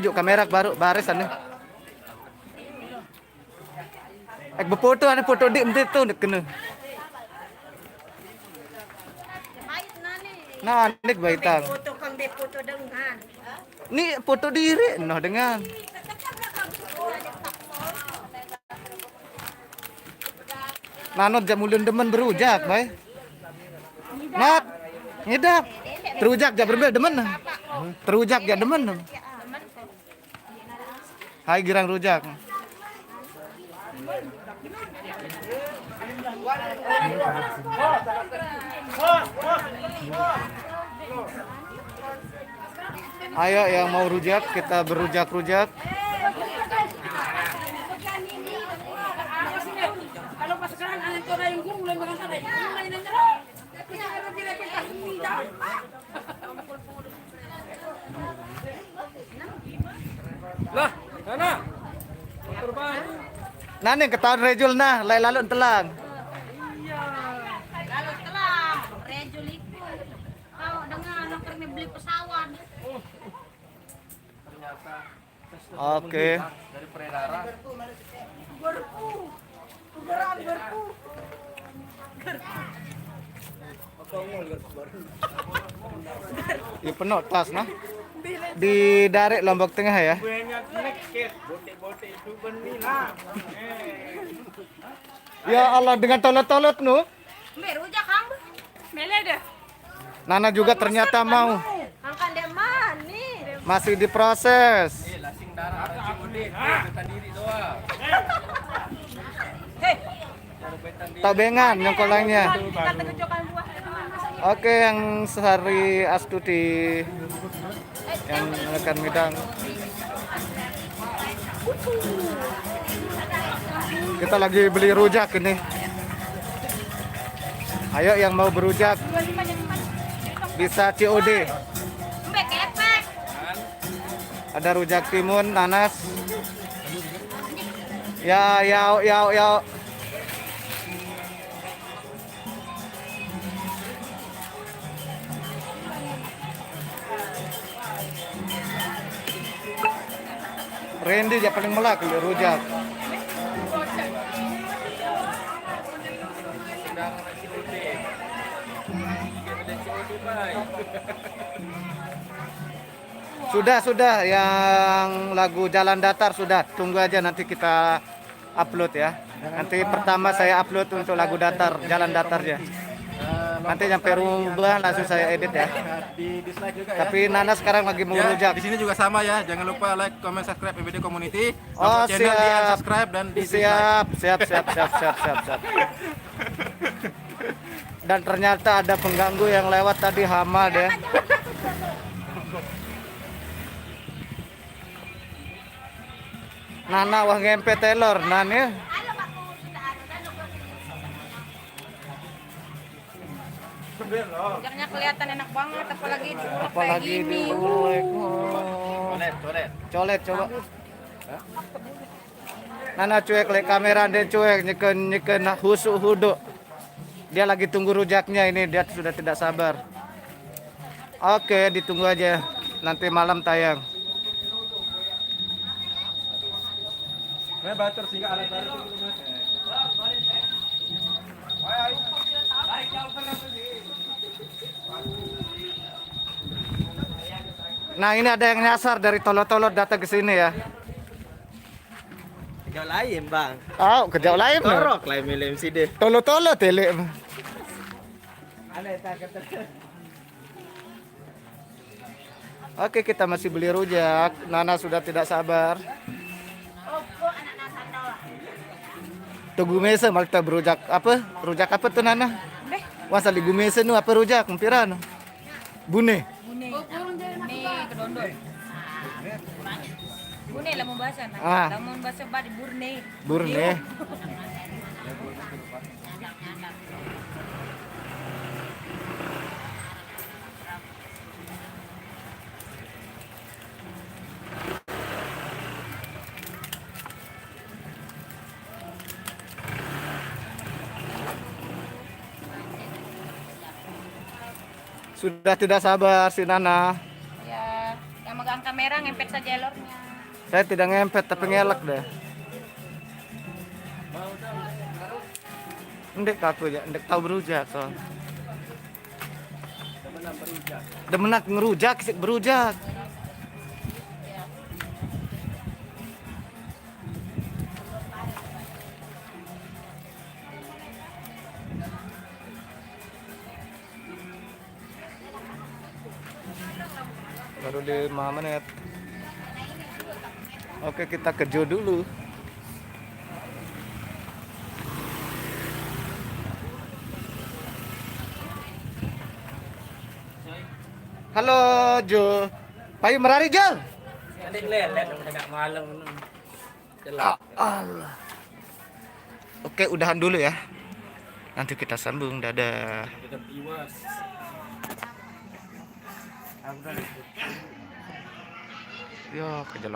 juk kamera baru baris ane. Berfoto ane foto di mesti tu nak kena. Nah, nik baitang. Foto kang de foto dengan. Ni foto diri noh dengan. Nanot jam ulun demen berujak, bay. Nat, ngidap. Terujak ja berbel demen. Terujak ja demen. Hai girang rujak. Ayo yang mau rujak, kita berujak-rujak. Kalau pas sekarang anak kau dah yang gulung dengan sana, gulung lain aja. Tapi kalau dia kasih tidak. Lah, Nana. Motor baru. Nani ketahuan rejul nah, lalu telang. Iya. Lalu telah rejul itu. Kau dengan anak kami beli pesawat. Oke. Dari peredaran. Berpu. Beran berpu. Di penuh tas nah. Di Darek Lombok Tengah ya. Banyak neket, bote-bote itu benila. Ya Allah dengan tolot-tolot nu. Merujak kang. Mele deh. Nana juga ternyata mau. Angkat dia mani. Masih diproses. Lasing darah racing udah, betan diri doang. Hei. Tabengan yang kolangnya. Kata kecokan buah. Oke, yang Sehari Astuti yang menekan midang. Kita lagi beli rujak ini. Ayo yang mau berujak bisa COD. Mbak kepek. Ada rujak timun, nanas. Ya. Randy ya paling melak rujak. Sudah yang lagu Jalan Datar sudah. Tunggu aja nanti kita upload ya. Nanti pertama saya upload untuk lagu Datar, Jalan Datar ya. Nanti nyampe rumah langsung saya edit ya. Di dislike juga ya. Tapi Nana sekarang lagi mau Ya, rujak. di sini juga sama ya. Jangan lupa like, comment, subscribe MBD Community. Oh, Channel di siap. subscribe dan di Siap. Dan ternyata ada pengganggu yang lewat tadi hama deh. Nana wah ngempe telur Nani. Rujaknya kelihatan enak banget apalagi diulek kayak Apalagi gini. diulek. Colet coba. Nana cuek lek kamera deh cuek nyeken husuk huduk. Dia lagi tunggu rujaknya ini, dia sudah tidak sabar. Oke, ditunggu aja. Nanti malam tayang. Nah, ini ada yang nyasar dari tolot-tolot datang ke sini ya. Kejauh lain bang. Oh, kejauh lain. Torok lah milih MCD. Tolot-tolot tele. Oke, kita masih beli rujak. Nana sudah tidak sabar. Tunggu mesa malta berujak apa? Rujak apa tuh Nana? Wasa di gumesa nu apa rujak? Mempiran. Bune. Bune. Nih kedondon. Bune lamun bahasa nah. Ah. Lamun bahasa badi burne. Burne. Sudah tidak sabar si Nana. Ya, yang megang kamera kamera ngempet saja jalurnya. Saya tidak ngempet tapi ngelak deh. Ndek aku ya, ndek tahu berujak so. Demenak ngerujak, sik berujak. Baru 5 menit. Oke, kita ke Jo dulu. Halo Jo. Payu merari Jo. Tadi lelet udah malam. Allah. Oke, udahan dulu ya. Nanti kita sambung. Dadah. Yo, kejelas.